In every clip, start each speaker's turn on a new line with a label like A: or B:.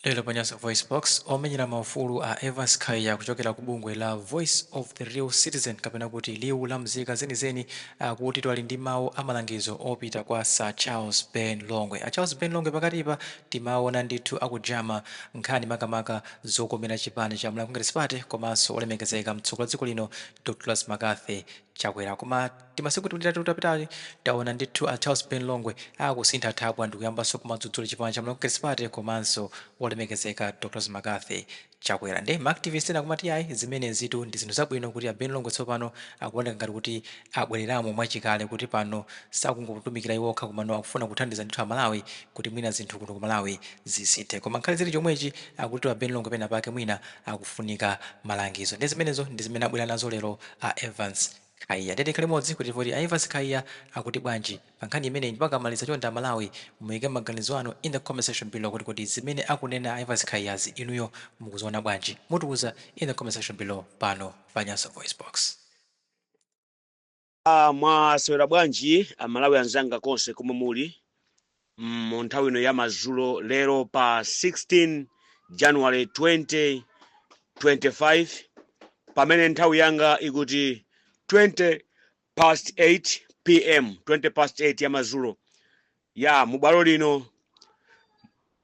A: Lelo Panyaso Voice Box omenyera maufulu a Evans Khaya kuchokera ku bungwe la Voice of the Real Citizen kapena kuti liwu la mzika zenizeni akuti twali ndi mawu amalangizo opita kwa Sir Charles Ben Longwe. A Charles Ben Longwe pakatipa timaona ndithu akujama nkhani makamaka zokomera chipani cha Mulamu Congress Party komanso olemekezeka mtsogoleri wa dziko lino Dr. Magathe Chakwera. Koma timasiku tapitali taona ndithu a Charles Ben Longwe akusintha thapwa ndi kuyambanso kumadzudzula chipani cha Mulamu Congress Party komanso olemekezeka Dr. Magathe Chakwera. Ndi maactivist ena kumati ayi zimene zitu ndi zinthu zabwino kuti a Ben Longwe tsopano akuoneka ngati kuti abwereramo mwachikale kuti pano sakungotumikira iwokha kumano akufuna kuthandiza ndithu Amalawi kuti mwina zinthu kuno ku Malawi zisinthe. Koma nkhale zili chomwechi akuti a Ben Longwe pena pake mwina akufunika malangizo. Ndi zimenezo ndi zimene abwera nazo lero a Evans Khaya. Tete khali modzi kuti voti a Evans Khaya akuti bwanji pa nkhani imeneyi mpaka amaliza chonde Amalawi muyike maganizo anu in the comment section below kuti zimene akunena a Evans Khaya inuyo mukuziona bwanji, mutiuza in the comment section below pano pa Nyaso Voice Box.
B: Mwaswera bwanji Amalawi anzanga konse komwe muli mu nthawi ino ya madzulo lero pa 16 January 2025 pamene nthawi yanga ikuti 20 past 8 p.m. 20 past 8 ya madzulo ya mubwalo lino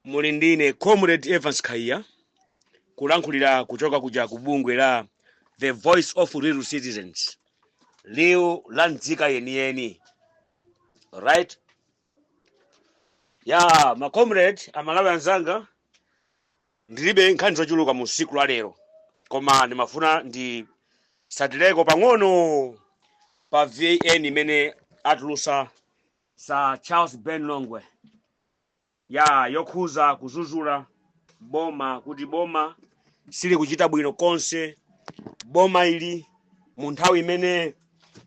B: muli ndine Comrade Evans Khaya kulankhulira kuchoka kuja ku bungwe la The Voice of Real Citizens, liwu la nzika yeniyeni, right? Ya ma comrade Amalawi anzanga ndilibe nkhani zochuluka mu siku la lero, koma ndimafuna ndi satireko pang'ono pa VAN imene atulusa Sir Charles Ben Longwe ya yokhuza kuzuzula boma kuti boma sili kuchita bwino konse. Boma ili mu nthawi imene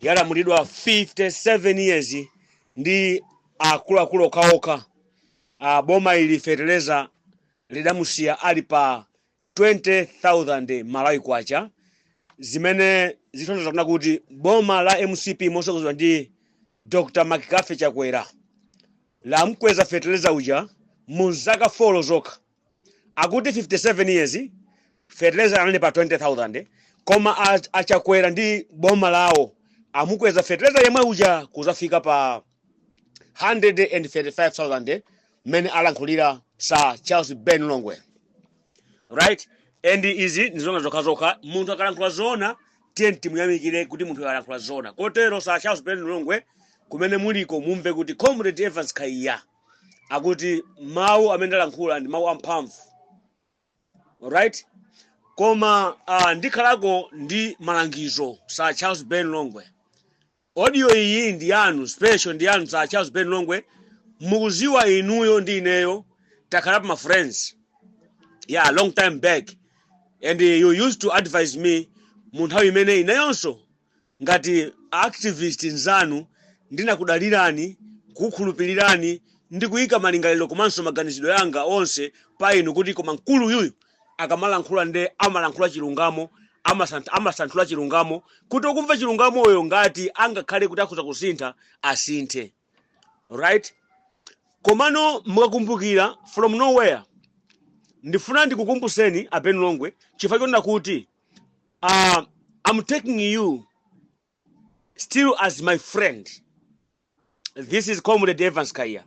B: yalamulidwa 57 years ndi akuluakulu okhaokha, boma ili fertilizer lidamusiya ali pa 20,000 Malawi kwacha, zimene zitonza kuna kuti boma la MCP mosogozedwa ndi Dr. Magathe Chakwera la mkweza fertilizer uja mu zaka 4 zokha. Akuti 57 years fertilizer anali pa 20,000, koma achakwera ndi boma lawo amukweza fertilizer yemwe uja kuzafika pa 135,000 mene alankhulira Sir Charles Ben Longwe, right? And izi nizona zokhazoka munthu akalankhula zona tiye timuyamikire kuti munthu akalankhula zona. Kotero Sir Charles Ben Longwe kumene muliko mumve kuti Comrade Evans Khaya akuti mawu amene alankhula ndi mawu amphamvu, right? Koma ndikhalako ndi malangizo Sir Charles Ben Longwe. Audio iyi ndi yanu, special ndi yanu Sir Charles Ben Longwe. Mukuziwa inuyo ndi ineyo takhalapo ma friends yeah long time back, and you used to advise me mu nthawi imene ineyonso ngati activist nzanu ndinakudalirani, kukhulupilirani ndi kuyika malingaliro komanso maganizidwe yanga onse pa inu kuti koma mkulu yuyu akamalankhula nde amalankhula chilungamo, amasanthula chilungamo, kuti okumva chilungamo oyo ngati angakhale kuti akhoza kusintha asinthe, right? Komano mukakumbukira from nowhere ndifuna ndikukumbuseni a Ben Longwe chifukwa chonena kuti I'm taking you still as my friend. This is Comrade Evans Khaya.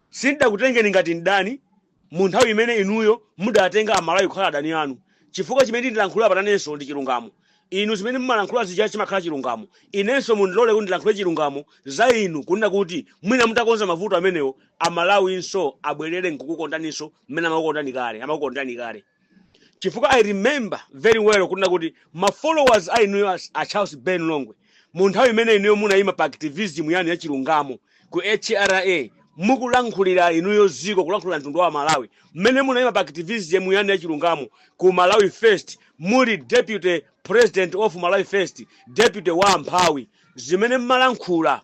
B: Sindakutengeni ngati ndani mu nthawi imene inuyo mudatenga Amalawi kukhala adani anu, chifukwa chimene ndilankhula patanenso ndi chilungamo. Inu zimene mumalankhula zija chimakhala chilungamo, inenso mundilole kuti ndilankhule chilungamo za inu kunena kuti mwina mutakonza mavuto amenewo Amalawi inso abwerere nkukukondaninso mmene amakukondani kale. Chifukwa I remember very well kunena kuti ma followers a inuyo a Charles Ben Longwe mu nthawi imene inuyo munayima pa activism yanu ya chilungamo ku HRA mukulankhulira inuyo ziko kulankhulira mtundu wa Malawi, mmene munayima pa activism yanu ya chilungamo ku Malawi First, muli deputy president of Malawi First, deputy wa Amphawi, zimene mmalankhula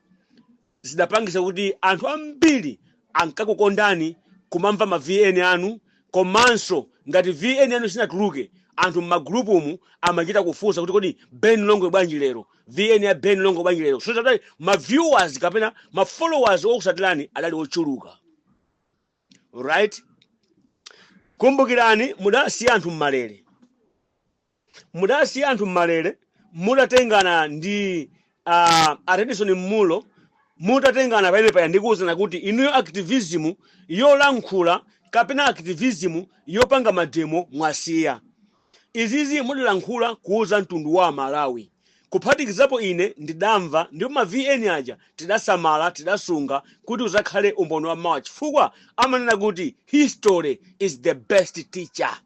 B: zidapangisa kuti anthu ambiri ankakukondani kumamva ma VN anu, komanso ngati VN anu sinatuluke anthu m'magrupu mu amachita kufunsa kuti kodi Ben Longwe bwanji lero, VN ya Ben Longwe bwanji lero. So that ma viewers kapena ma followers okusatilani adali ochuluka, right? kumbukirani mudasiya anthu mmalere, mudasiya anthu mmalere, mudatengana ndi Redison Mmulo, mutatengana painepa ndikuwuzana kuti inuyo activism yolankhula kapena activism yopanga mademo mwasiya. Izizi mudalankhula kuuza mtundu wa Malawi. Kuphatikizapo ine ndidamva ndipo ma VN aja tidasamala tidasunga kuti uzakhale umboni wa mawa chifukwa amanena kuti history is the best teacher.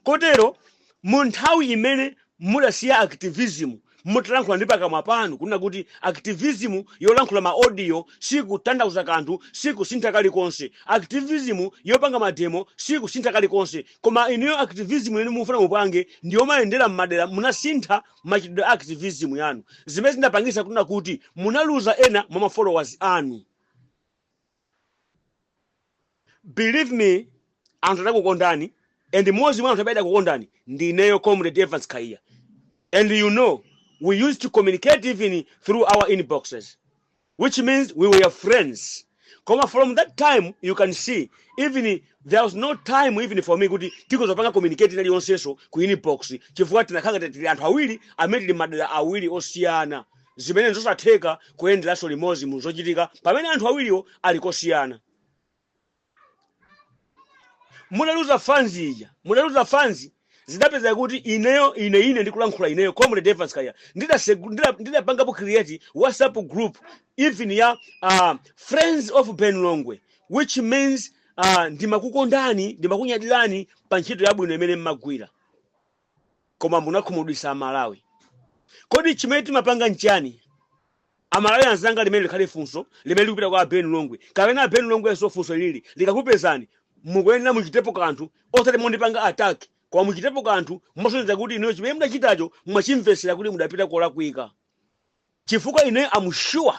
B: Kotero mu nthawi imene mudasiya activism mutalankhula ndi pakamwa panu kunena kuti activism yolankhula ma audio sikutanthauza kanthu, sikusintha kalikonse, activism yopanga mademo sikusintha kalikonse, koma inuyo activism yenu mufuna mupange ndiyo mayendera mmadera munasintha machitidwe activism yanu, zimene zinapangisa kunena kuti munaluza ena mwa followers anu. Believe me, anthu atakukondani and mozi mwa anthu abaida kukondani ndi ineyo Comrade Evans Khaya. And you know, we used to communicate even through our inboxes, which means we were friends. Come from that time, you can see, even there was no time even for me kuti tikuzopanga communicate na liyonseso ku inbox. Chifukwa tinakanga tili anthu awiri amene madera awiri osiyana. Zimene zosatheka kuyenderaso limodzi mu zochitika pamene anthu awiriwo ali kosiyana. Munaluza fans ija, munaluza fans zidapeza kuti ine ndikulankhula ineyo Comrade Evans Khaya ndidapangapo create WhatsApp group even ya Friends of Ben Longwe, which means ndimakukondani ndimakunyadirani pa ntchito yabwino imene mmagwira, koma munakhumudwisa Amalawi. Kodi chimene timapanga nchani? Amalawi anzanga limene likhale funso limene likupita kwa Ben Longwe kapena Ben Longwe so funso lili likakupezani mukuyenera muchitepo kanthu osati mondipanga attack, kwa muchitepo kanthu mosonyeza kuti ineyo chimene mudachitacho mwachimvesera kuti mudapita kolakwika. Chifukwa ine am sure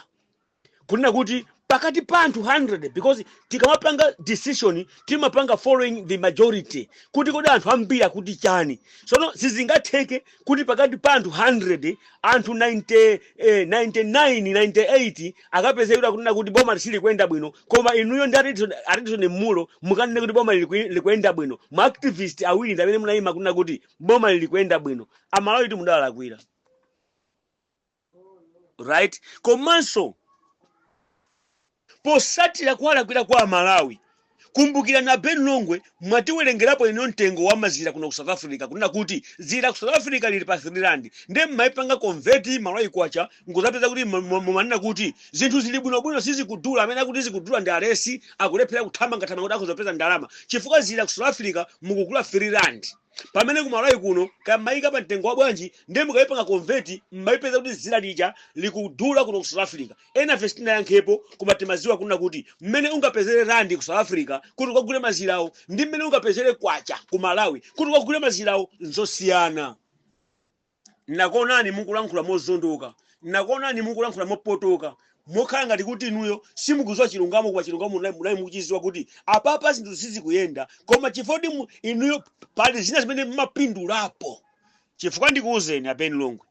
B: kunena kuti pakati pa anthu 100, because tikamapanga decision timapanga following the majority kuti kodi anthu ambiri kuti chani. Sono sizingatheke kuti pakati pa anthu 100 anthu 98 akapeze kunena kuti boma lisili kuyenda bwino, koma inuyo ndi Redison Mmulo mukanene kuti boma likuyenda bwino, ma activist awiri ndi amene munayima kunena kuti boma likuyenda bwino. Amalawi timudalakwira, right? Komanso posatira kuwalakwira kwa Amalawi, kumbukira na Ben Longwe mwatiwerengerapo ino mtengo wa mazira kuno ku South Africa kunena kuti zira ku South Africa lili pa 3 rand, nde mmaipanga convert Malawi kwacha ngozapeza kuti mumanena kuti zinthu zili bwino sizikudula, amene akuti zikudula ndi aresi akulephera kuthamanga kuti akuzopeza ndalama chifukwa zira ku South Africa mukugula 3 rand. Pamene ku Malawi kuno kamaika pa mtengo wa bwanji nde mukaipanga convert mmaipeza kuti zira lija likudula kuno ku South Africa. Ena festina yankhepo koma timaziwa kunena kuti mmene ungapezere randi ku South Africa kuti ukagule mazirawo ndi mmene ungapezere kwacha ku Malawi kuti ukagule mazirawo nzosiyana. Nakuonani mukulankhula mozondoka, nakuonani mukulankhula mopotoka, mokhala ngati kuti inuyo simukuziwa chilungamo, kwa chilungamo munali mukuchiziwa kuti apapa zinthu sizikuyenda, koma chifukwa inuyo pali zina zimene mmapindulapo. Chifukwa ndikuwuzeni Ben Longwe,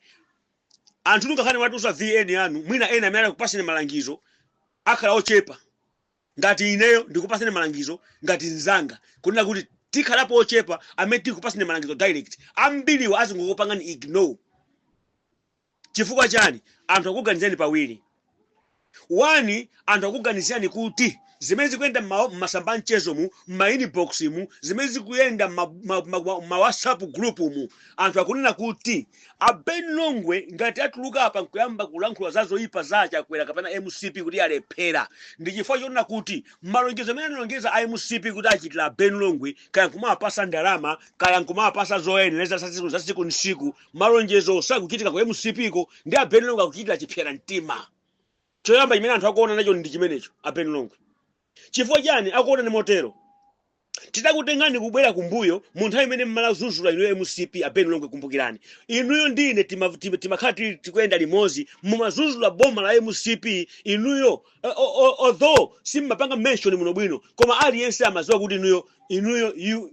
B: anthu ngakhale mwatusa VN yanu mwina ena amene akupaseni malangizo akhala ochepa ngati ineyo ndikupaseni malangizo ngati nzanga kunena kuti tikhalapo ochepa amene tikupaseni malangizo direct, ambiriwa azingokupangani ignore. Chifukwa chani? Anthu akuganizani pawiri. Wani anthu akuganizani kuti zimene zikuyenda masamba mchezo mu ma inbox mu zimene zikuyenda ma WhatsApp group mu anthu akunena kuti Ben Longwe ngati atuluka apa nkuyamba kulankhula zazoyipa zacha kwera kapena MCP kuti alephera, ndi chifukwa chonena kuti malonjezo amene analongeza MCP kuti achitira Ben Longwe kaya kumapasa ndalama kaya kumapasa zoyenera za siku nsiku, malonjezo sakuchitika ku MCP ko ndi Ben Longwe akuchitira chipyera mtima. Choyamba imene anthu akuona nacho ndi chimenecho Ben Longwe. Chifukwa chani akuona ni motero? Titakutengani kubwera kumbuyo mu nthawi imene mmalazuzula inuyo MCP Ben Longwe. Kumbukirani inuyo ndine timakhala tikuyenda limodzi mumazuzula boma la MCP inuyo, although simmapanga mention muno bwino, koma aliyense amaziwa kuti inuyo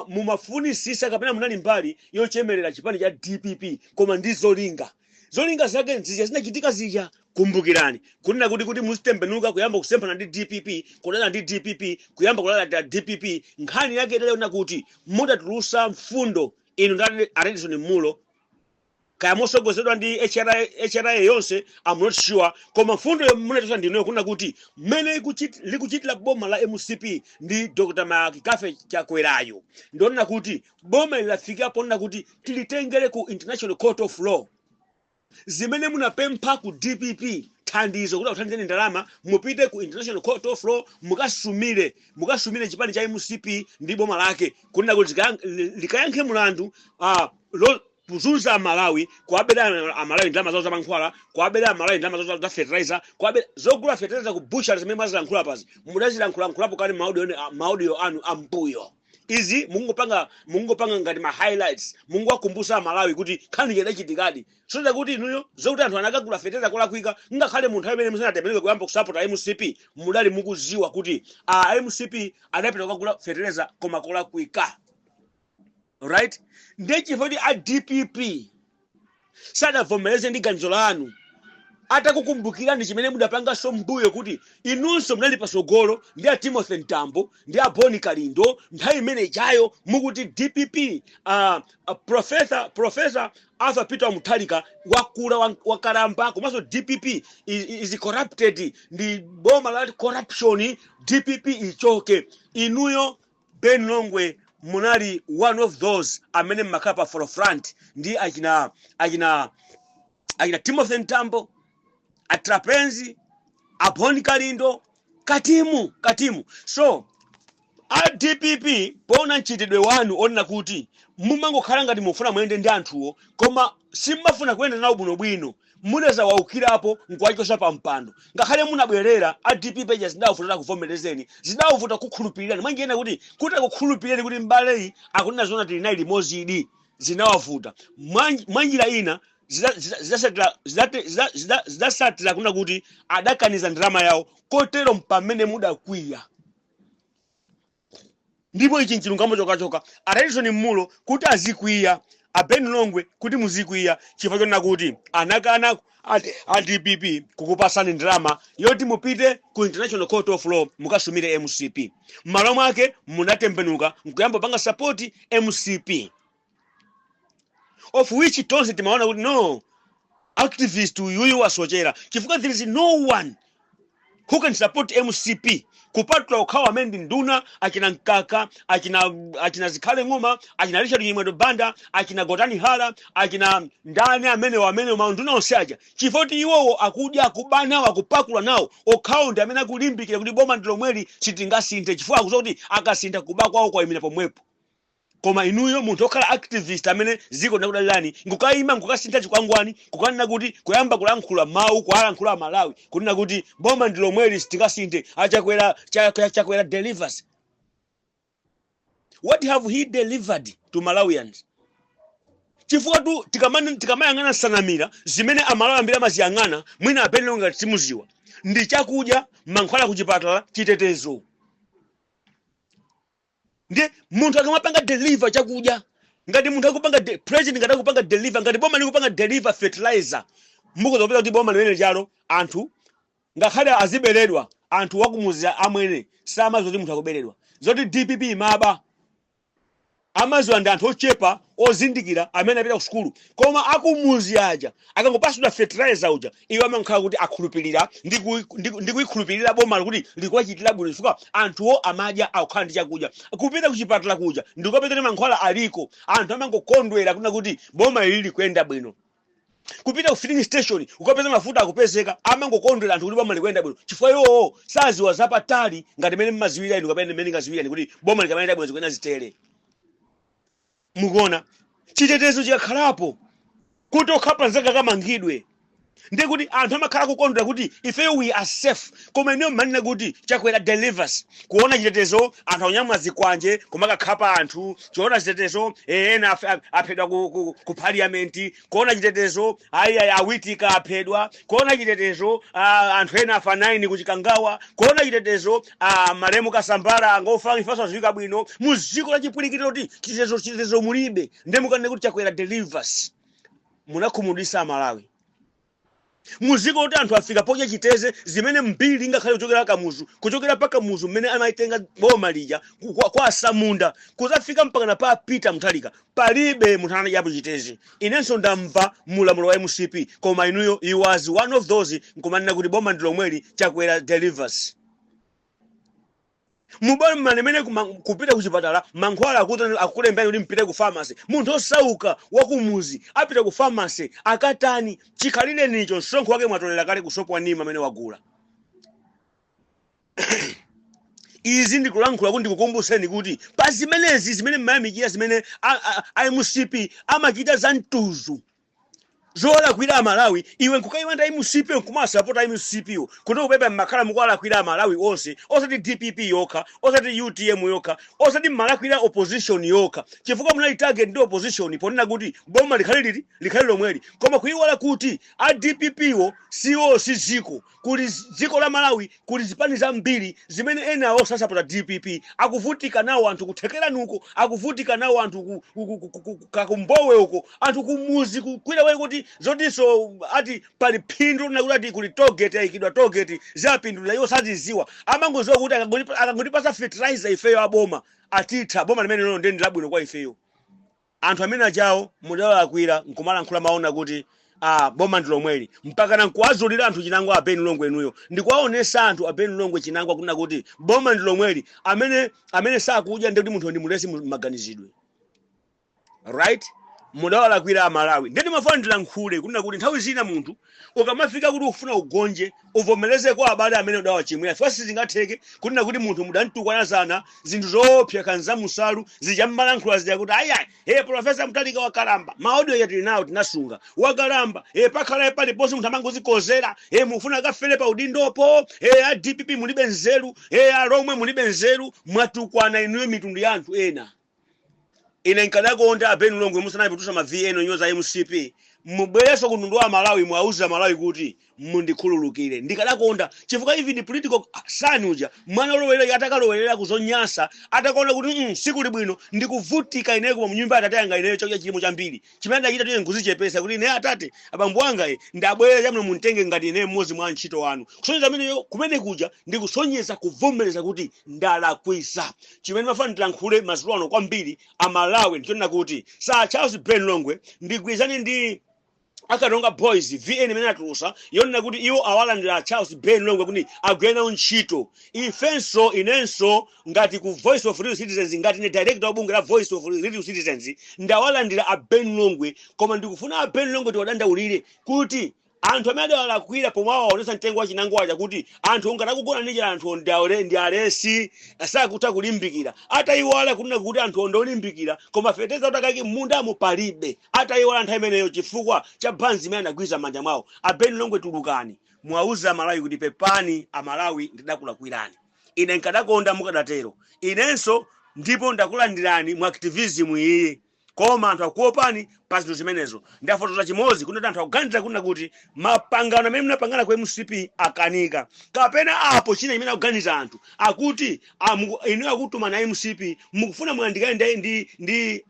B: mumafunisisa kapena munali mbali yochemerera chipani cha DPP, koma ndi zolinga zake zija zinachitika zija kumbukirani kunena kuti muzitembenuka kuyamba kusemphana ndi DPP, kulala ndi DPP, kuyamba kulala ndi DPP. Nkhani yake italewona kuti mudatulusa mfundo inu ndati Aredison Mulo kaya mosogozedwa ndi HRA yonse, I'm not sure, koma mfundo munatulusa ndinoyo kunena kuti mmene likuchitira boma la MCP ndi Dr. Makikafe Chakwerayo ndionena kuti boma lilafika ponena kuti tilitengere ku International Court of Law. Zimene munapempha ku DPP thandizo kuti akuthandizeni ndalama mupite ku International Court of Law mukasumire chipani cha MCP ndi boma lake kunena kuti likayankhe mulandu kuzunza Amalawi, kuabeda Amalawi ndalama zawo zamankhwala, kuabeda Amalawi ndalama zawo za fertilizer, kuabeda zogula fertilizer ku butcher zimene mazilankhula pazi mudazilankhulapo kani maudio anu ambuyo. Izi mungopanga ngati ma highlights, mungowakumbusa Amalawi kuti khani chidachitikadi. Soza kuti inuyo zokuti anthu anakagula fertilizer kolakwika ngakhale munthu amene musanatembenuke kuyamba kusupport MCP mudali mukuziwa kuti MCP adapita kugula fertilizer koma kolakwika. Right? Ndiye chifukwa a DPP sadavomereze ndi ganizo lanu atakukumbukirani chimene mudapanga mbuyo kuti inunso munali pasogolo ndi a Timothy Ntambo ndi a Boni Kalindo nthawi imene ichayo mukuti DPP Professor Arthur Peter Mutharika wakula wakaramba komanso DPP is corrupted ndi boma la corruption, DPP ichoke. Inuyo Ben Longwe munali one of those amene makapa forefront ndi akina Timothy Ntambo, Atrapenzi, Boni Kalindo, Katimu. So a DPP pona nchitidwe wanu onena kuti mumangokhala ngati mufuna muyende ndi anthuwo koma simmafuna kuyenda nawo bwinobwino, muneza waukirapo nkuwachosa pa mpando. Ngakhale munabwerera a DPP paja zidawuvuta kuvomerezeni, zidawuvuta kukhulupirira mwanji ena kuti akukhulupirire kuti mbaleyi akunena zona tili nayi limodzi idi zinawavuta. Mwanjira ina zidasatira kuna kuti adakaniza ndalama yawo kotero mpamene mudakwiya. Ndipo ichi nchilungamo chokachoka Aredison Mulo kuti azikwiya, a Ben Longwe kuti muzikwiya chifukwa chonena kuti anakana a DPP kukupasani ndalama yoti mupite ku International Court of Law mukasumire MCP. M'malo mwake munatembenuka nkuyamba panga support MCP, of which tonse timaona kuti no activist uyuyu wasochera chifukwa there is no one who can support MCP kupatula ukhawa amene nduna akina Nkaka, akina Zikhale Ng'oma, akina Richard Nyimwedo Banda, akina Gotani Hala, akina ndani amene maunduna onseaja chifukwa iwowo akudya akubana wakupakula nawo okhawo ndi amene akulimbikira kuti boma ndilomweli sitingasinthe chifukwa akuzowa kuti akasintha kuba kwawo kwayimira pomwepo. Koma inuyo munthu okhala activist amene ziko ndakudalirani ngukayima ngukasintha chikwangwani kukanena kuti kuyamba kulankhula mawu kulankhula Malawi kunena kuti boma ndilomweli sitingasinthe Chakwera delivers. What have he delivered to Malawians? Chifukwa tu tikamayang'ana sanamira zimene Amalawi ambiri amaziyang'ana mwina apene ngati simuziwa ndi chakudya, mankhwala kuchipatala, chitetezo. Ndiye munthu akamapanga deliver chakudya, ngati munthu akupanga president ngati akupanga deliver, ngati boma likupanga deliver fertilizer, mukozopeza kuti boma limene chalo anthu ngakhale aziberedwa anthu wakumuzi amwene samazi kuti munthu akuberedwa. Zoti DPP imaba amaziwa ndi anthu ochepa ozindikira amene apita ku skulu koma akumuzi aja akangopasula fertilizer uja iwo amankhala kuti akhulupirira ndi kuikhulupirira boma kuti likuwachitira bwino chifukwa anthuwo amadya akukhala ndi chakudya. Kupita kuchipatala kuja ndikupeza mankhwala aliko anthu amangokondwera kuna kuti boma ili likuyenda bwino. Kupita ku filling station ukapeza mafuta akupezeka amangokondwera anthu kuti boma likuyenda bwino chifukwa iwo saziwa zapatali ngati mene mmaziwira inu kapena mene ngaziwira kuti boma likamene bwino zikuyenda zitere. Mugona chitetezo chikakhalapo kuti okhapa nzaka kamangidwe ndiye kuti anthu amakhala kukondwera kuti ife we are safe. Koma ine manena kuti Chakwera delivers kuona chitetezo anthu anyamwa zikwanje kumakakhala anthu chiona chitetezo ena aphedwa ku parliament, kuona chitetezo awitika aphedwa, kuona chitetezo anthu ena afa 9 kuchikangawa, kuona chitetezo Malemu Kasambara angofa ifaso zika bwino muziko la chipwirikiro kuti chitetezo mulibe ndiye mukanene kuti Chakwera delivers. Munakhumudwitsa Malawi. muziko kuti anthu afika pocha chiteze zimene mbiri ngakhale kuchokera kamuzu kuchokera pa kamuzu mmene amaitenga boma lija kwa Samunda kuzafika mpaka na pa Peter Mutharika palibe munthu anajapo chiteze. Inenso ndamva mulamulo wa MCP koma inuyo he was one of those nkumanena kuti boma ndilomweli chakwera delivers. Mubali manemene kupita kuchipatala mankhwala akukulembera kuti mpite ku pharmacy. Munthu osauka wakumuzi apita ku pharmacy akatani chikhalire nicho msonkho wake mwatolera kale kusopwa nima amene wagula. Izi ndikulankhula kuti ndikukumbuseni kuti pa zimenezi zimene mmayamikira zimene MCP amachita za mtuzu zola kwira Malawi iwe nkukaiwanda MCP nkumasapota MCP yo kuti ubebe makhala mukwala kwira Malawi onse osati DPP yoka osati UTM yoka osati malakwira opposition yoka chifukwa munali target ndi opposition ponena kuti boma likhale lomweli koma kuiwala kuti a DPP wo siwo siziko kuli ziko la Malawi kuli zipani zambiri zimene ena osasapota DPP akuvutika nawo anthu kuthekera nuko akuvutika nawo anthu kakumbowe uko anthu kumuzi kukwira wewe kuti zodiso ati pali phindu na kuti kuli togete ayikidwa togete zapindula iwo saziziwa amangoziwa kuti akangotipasa fertilizer ifeyo aboma atitha boma limene lino ndi labwino kwa ifeyo. Anthu amene ajawo mudala akwira nkumala nkhula maona kuti boma ndilomweli mpaka nankuwazulira anthu chinangwa a Ben Longwe enuyo ndikuwaonesa anthu a Ben Longwe chinangwa kuna kuti boma ndilomweli amene sakudya ndi kuti munthu ndi mulesi maganizidwe. Right? Mudawala kwira Malawi ndeni mafana ndilankhule kuna kuti nthawi zina munthu ukamafika kuti ufuna ugonje uvomeleze kwa abale amene udawa chimwe fasi zingatheke kuna kuti munthu mudantukwana zana zinthu zoopsa kanza musalu zijammalankhula zija kuti aya professor Mutharika wakalamba maaudio yatili nawo tinasunga wakalamba pakhala pali posi munthu amangozikozera mufuna kafere pa udindopo a DPP mulibe nzeru a Romwe mulibe nzeru mwatukwana inuyo mitundu ya anthu ena. Ine nkadakonda a Ben Longwe musanayiputusa ma VN nyoza MCP mubwereso kunundwa Malawi mwauza Malawi kuti mundikhululukire ndikadakonda chifukwa hivi ndi political sani uja mwana olowera atakalowerera kuzonyasa atakaona kuti sikuli bwino ndikuvutika ineyo kwa mnyumba atate yanga ineyo chakya chilimo chambiri chimene ndachita tiye nguzichepesa kuti ine atate abambo anga ndabwera chamwe muntenge ngati ine mmozi mwa ntchito wanu kusonyeza amene kumene kuja ndikusonyeza kuvomereza kuti ndalakwisa chimene mafana ndilankhule mazulano kwambiri a Malawi ndichonena kuti sa Charles Ben Longwe ndigwirizane ndi akaronga boys VN mena tusa yonna kuti iwo awalandira Charles Ben Longwe kuti agwena unchito ifenso inenso ngati ku Voice of Real Citizens ngati ne director obunge la Voice of Real Citizens ndawalandira a Ben Longwe koma ndikufuna a Ben Longwe tiwadanda ulire kuti anthu amene alakwira pomwe aonesa mtengo wa chinango wacha kuti anthu ungatakugona ndi anthu ndi alesi asakutha kulimbikira atayiwala kunena kuti anthu ondolimbikira koma feteza utakaki munda mupalibe atayiwala anthu ameneyo chifukwa cha bhanzi imene anagwiza manja mwawo. A Ben Longwe tulukani mwauza Malawi kuti pepani a Malawi ndidakulakwirani ine nkadakonda mukadatero inenso ndipo ndakulandirani mu activism iyi koma anthu akuopani pa zinthu zimenezo ndafotoza chimozi kuti anthu akuganizira kunena kuti mapangano amene munapangana kwa MCP akanika kapena apo china imene akuganiza anthu akuti inu akutuma na MCP mukufuna muyandikane ndi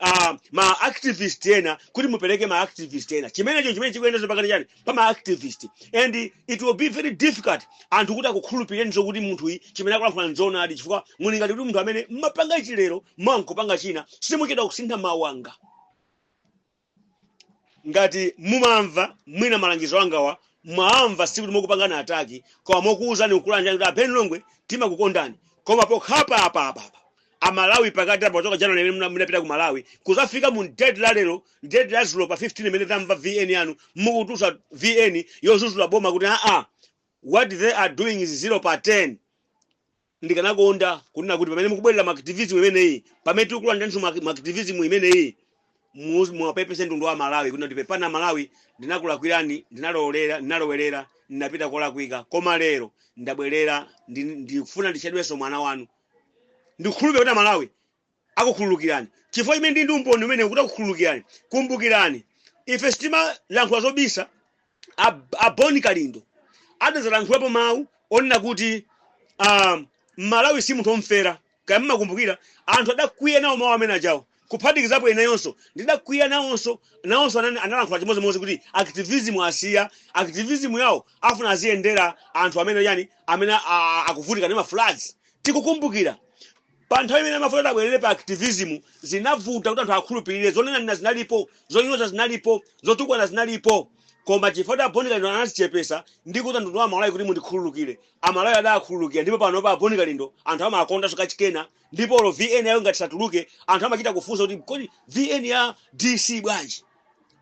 B: ma activist ena kuti mupereke ma activist ena chimene chikuyendezo pakati chani pa ma activist and it will be very difficult anthu kuti akukhulupireni zokuti munthu chimene akulankhula nzona adi chifukwa muli ngati kuti munthu amene mmapanga chilero mwankupanga china simuchedwa kusintha mawu anga. Ngati mumamva mwina malangizo angawa mwaamva siku timokupangana ataki kwa mokuuzani ukulanja kuti a Ben Longwe tima kukondani koma pokhapa apa a Malawi pakati apa kutoka January munapita ku Malawi kuzafika mu dead la lero dead la zero pa 15 minutes tamva VN yanu mukutusa VN yozuzula boma kuti what they are doing is 0 per 10 ndikanakonda kunena kuti pamene mukubwerera ma activism imeneyi pamene tikulanja nthu ma activism imeneyi mwapepese ntundu wa Malawi kuti ndipepana Malawi ndinakulakwirani ndinalowerera ndinapita kolakwika koma lero ndabwerera ndikufuna ndichedweso mwana wanu ndikhulupirira kuti Malawi akukhululukirani chifukwa imene ndi umboni umene kuti akukhululukirani kumbukirani ife sitima lankhula zobisa aboni Kalindo adazalankhulapo mawu onena kuti Malawi si munthu omfera kaya mmakumbukira anthu adakwiye nawo mawu amene ajawo kuphatikizapo inayonso ndidakwiya nawonso analankhula chimozimozi kuti activism asiya activism yawo afuna aziyendera anthu amene yani amene akuvutika ndi mafloods. Tikukumbukira pa nthawi imene mafulod abwerere pa activism zinavuta kuti anthu akhulupirire, zonena zinalipo, zonyoza zinalipo, zotukwana zinalipo, koma chifukwa abonika lindo anazichepesa ndi kuti anthu amalawi kuti mundikhululukire, amalawi adakhululukira, ndipo pano pa abonika lindo anthu amakonda soka chikena, ndipo lo VN yayo ngati satuluke anthu amachita kufunsa kuti kodi VN ya DC bwanji.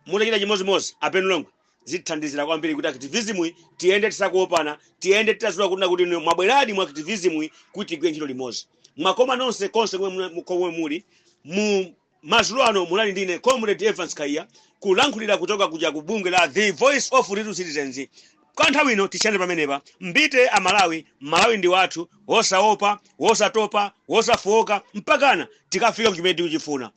B: Mutachita chimozimozi apenu longwe zithandizira kwambiri kuti activism tiyende tisakuopana, tiyende titazula kuti mwabweradi mu activism kuti tigwe ntchito limodzi. Mwakoma nonse konse komwe muli mu mazulo ano mulali ndine Comrade Evans Kaiya kulankhulira kutoka kuja ku bungwe la The Voice of Little Citizens. Kwa nthawi ino tishande pamenepa mbite amalawi, Malawi ndi wathu, wosaopa, wosatopa, wosafoka mpakana tikafika ku chimene tikuchifuna.